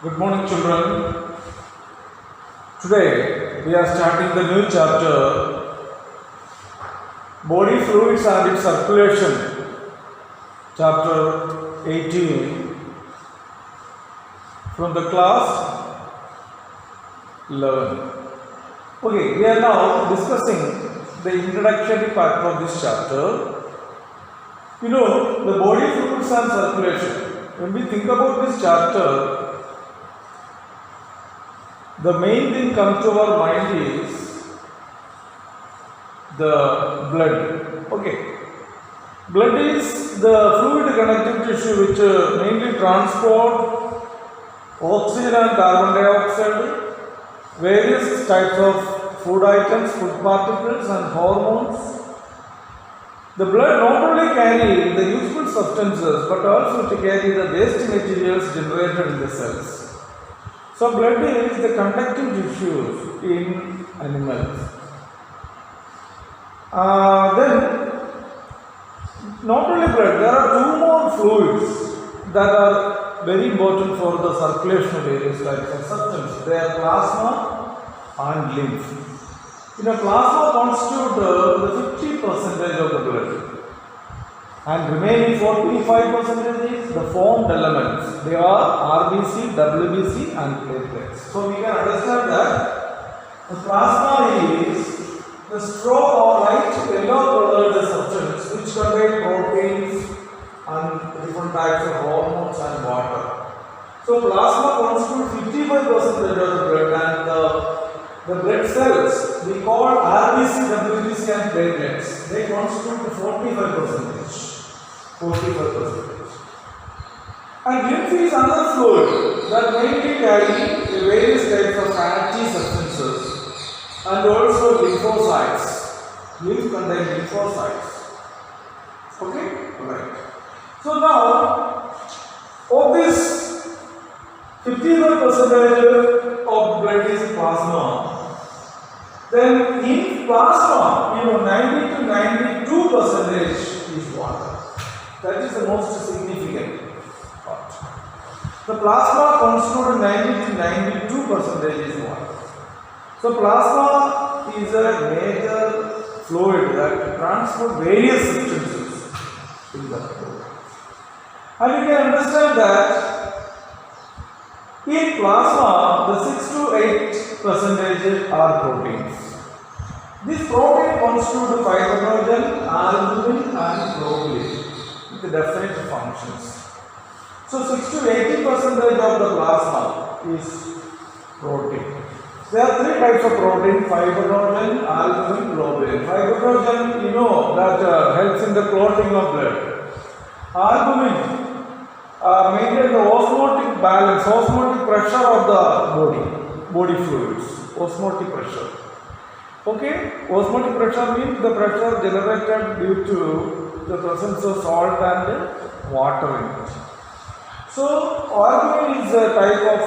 Good morning, children. Today we are starting the new chapter, Body Fluids and its Circulation, chapter 18, from the class 11. Okay, we are now discussing the introductory part of this chapter. You know, the body fluids and circulation. When we think about this chapter, the main thing comes to our mind is the blood. Okay. Blood is the fluid connective tissue which mainly transport oxygen and carbon dioxide, various types of food items, food particles and hormones. The blood not only carries the useful substances but also to carry the waste materials generated in the cells. So blood is the conductive tissues in animals. Then not only blood, there are two more fluids that are very important for the circulation of various types of substances. They are plasma and lymph. Plasma constitutes the 50% of the blood. And remaining 45% is the formed elements. They are RBC, WBC and platelets. So we can understand that the plasma is the straw or light yellow colored substance which contain proteins and different types of hormones and water. So plasma constitutes 55% of the blood, and the blood cells we call RBC, WBC and platelets. They constitute 45%. 45%. And lymph is another fluid that mainly carry various types of fatty substances and also lymphocytes. Lymph contains lymphocytes. Okay? Alright. So now, of this 55% of blood is plasma. Then in plasma, 90 to 92% is water. That is the most significant part. The plasma constitutes 90 to 92% is water. So plasma is a major fluid that transports various substances in the fluid. And you can understand that in plasma the 6 to 8% are proteins. This protein constitutes fibrinogen, albumin and globulin. The definite functions. So 6 to 80% of the plasma is protein. There are three types of protein: fibrinogen, albumin, globulin. Fibrinogen, that helps in the clotting of blood. Albumin maintains the osmotic balance, osmotic pressure of the body fluids. Osmotic pressure. Okay, osmotic pressure means the pressure generated due to the presence of salt and water in it. So albumin is a type of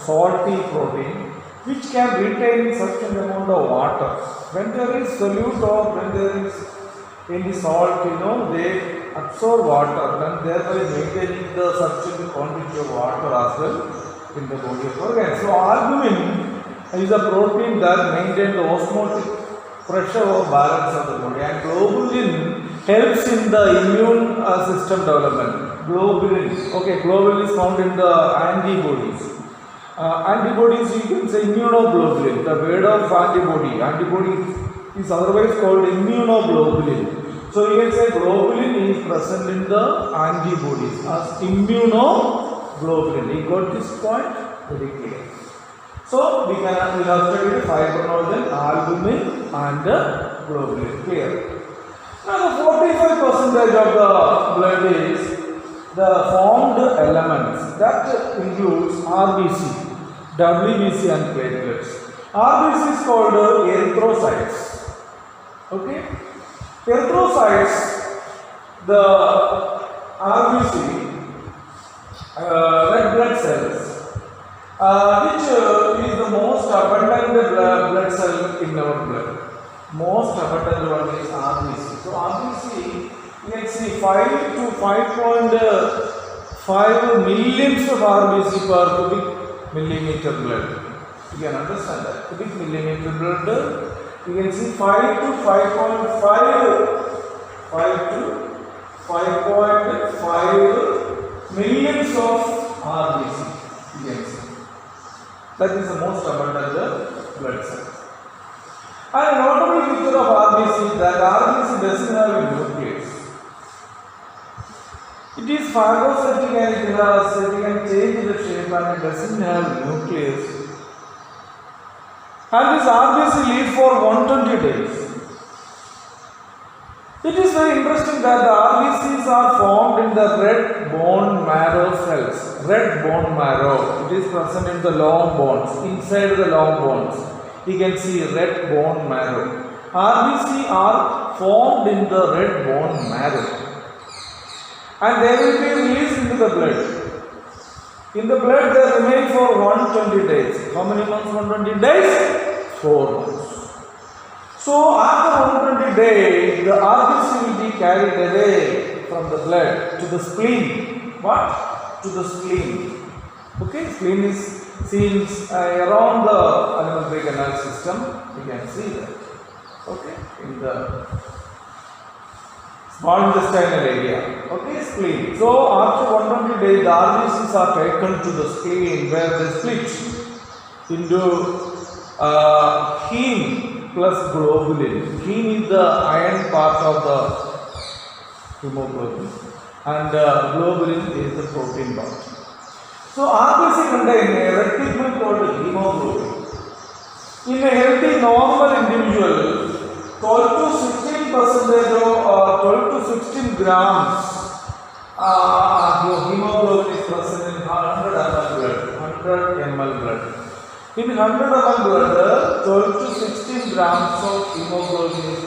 salty protein which can retain such an amount of water. When there is solute or when there is any salt, they absorb water and thereby maintaining the sufficient quantity of water as well in the body of organs. So albumin is a protein that maintains the osmotic pressure or balance of the body, and globulin helps in the immune system development. Globulin is found in the antibodies. Antibodies, you can say immunoglobulin. The word of antibody is otherwise called immunoglobulin. So you can say globulin is present in the antibodies as immunoglobulin. You got this point? Very clear. So we have studied fibrinogen, albumin and globulin. Clear. Now the 45% of the blood is the formed elements. That includes RBC, WBC and platelets. RBC is called erythrocytes. Okay. Erythrocytes, the RBC, red blood cells, which is the most abundant blood cell in our blood. Most abundant one is RBC. So RBC, you can see 5 to 5.5 5 millionths of RBC per cubic millimeter blood. You can understand that. Cubic millimeter blood, you can see 5 to 5.5, 5 to 5.5 millions of RBC. You can see. That is the most abundant blood cells. And a notable feature of RBC that RBC doesn't have a nucleus. It is phagocytic and it can change the shape and it doesn't have nucleus. And this RBC lives for 120 days. It is very interesting that the RBCs are formed in the red bone marrow cells. Red bone marrow. It is present in the long bones. Inside the long bones, you can see red bone marrow. RBC are formed in the red bone marrow. And they will be released into the blood. In the blood, they remain for 120 days. How many months? 120 days? 4 months. So, after 120 days, the RBC will be carried away from the blood to the spleen. What? To the spleen. Okay, spleen is seen around the alimentary canal system. You can see that. Okay, in the small intestinal area. Okay, spleen. So, after 120 days, the RBCs are taken to the spleen where they split into heme plus globulin. Heme is the iron part of the hemoglobin and globulin is the protein part. So, RBC contains a red pigment called hemoglobin. In a healthy normal individual, 12 to 16% or 12 to 16 grams hemoglobin is present in 100 ml blood. 100 ml blood. In 100 ml blood, 12 to 16 grams of hemoglobin is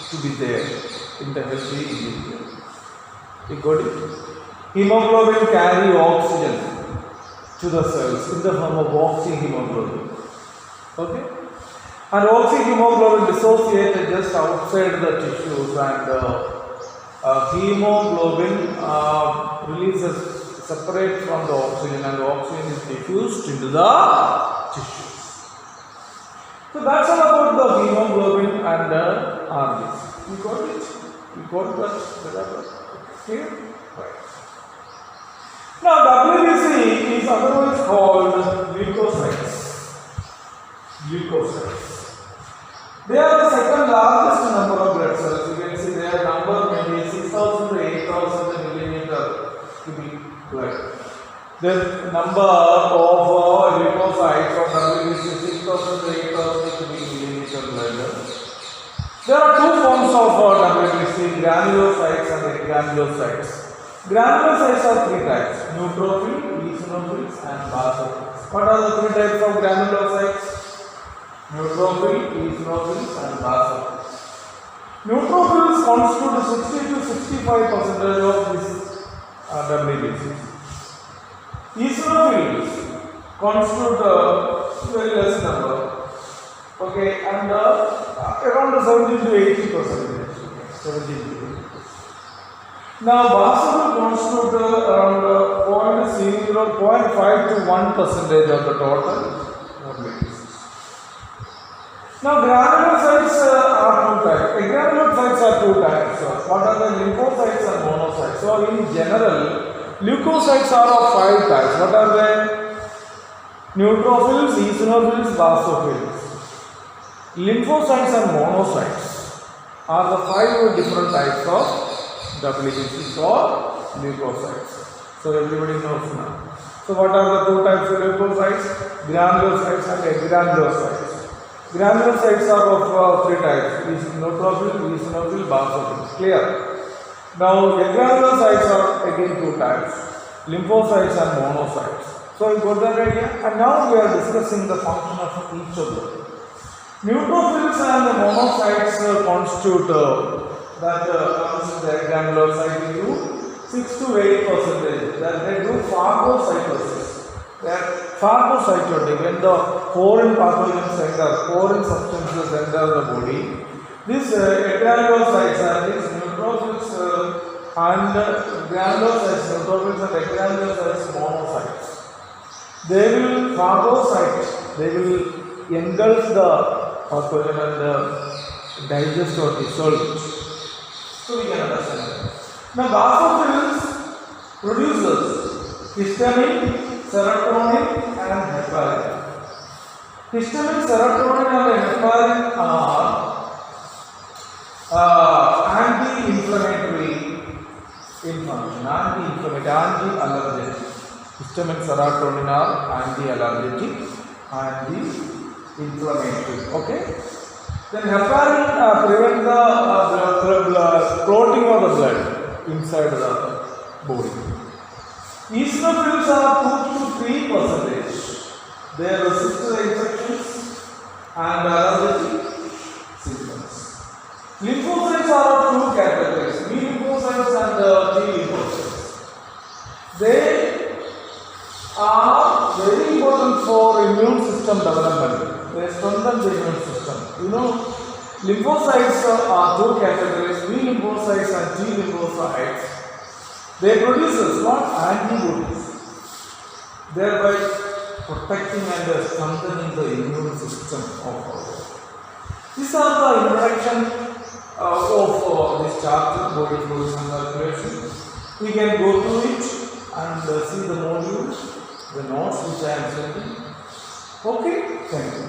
to be there in the healthy individual. You got it? Hemoglobin carry oxygen to the cells in the form of oxyhemoglobin. Okay? And oxyhemoglobin dissociated just outside the tissues and hemoglobin releases separate from the oxygen and the oxygen is diffused into the tissues. So that's all about the hemoglobin and the RBC. You got it? You got that? Clear? Right. Now WBC is otherwise called leukocytes. Leukocytes. They are the second largest number of blood cells. You can see their number may be 6,000 to 8,000 millimeter cubic blood. The number of leukocytes of WBC is 6,000 to 8,000 cubic millimeter blood. There are two forms of WBC, granulocytes and granulocytes. Granulocytes are three types: neutrophil, eosinophils, and basophils. What are the three types of granulocytes? Neutrophil, eosinophils, and basophils. Neutrophils constitute 60 to 65% of this WBC. Eosinophils constitute very less number. Okay, and around 70 to 80%. 70 to 80%. Now, basophil constitute around 0.5 to 1% of the total WBC. Now, granulocytes are two types. Granulocytes are two types. What are the lymphocytes and monocytes? So, in general, leukocytes are of 5 types. What are they? Neutrophils, eosinophils, basophils. Lymphocytes and monocytes are the 5 different types of WBCs or leukocytes. So, everybody knows now. So, what are the two types of leukocytes? Granulocytes and agranulocytes. Granulocytes are of 3 types: neutrophil, eosinophil, basophil. Clear? Now, agranulocytes are again 2 types: lymphocytes and monocytes. So, you got that idea? And now we are discussing the function of each of them. Neutrophils and the monocytes constitute that comes in the granulocyte do 6 to 8%. That they do phagocytosis. They are phagocytotic. When the foreign pathogens enter, foreign substances enter the body, these agranulocytes and these neutrophils and granulocytes, neutrophils and granulocytes, monocytes. They will phagocyte, they will engulf the pathogen and digest or dissolve it. So we can understand that. Now basophils produces histamine, serotonin and heparin. Histamine, serotonin and heparin are anti-inflammatory in function, anti-allergenic. Histamine, serotonin are anti-allergenic, anti-inflammatory. Okay. Then heparin prevent the clotting of the blood inside the body. Eosinophils are 2 to 3%. They resist the infections and allergic symptoms. Lymphocytes are of two categories: B lymphocytes and T lymphocytes. They are very important for immune system development. They strengthen the immune system. You know, lymphocytes are two categories: B lymphocytes and T lymphocytes. They produce what? Antibodies, thereby protecting and strengthening the immune system of our body. These are the introduction of this chapter, body fluids and circulation. We can go through it and see the modules, the notes which I am sending. Okay, thank you.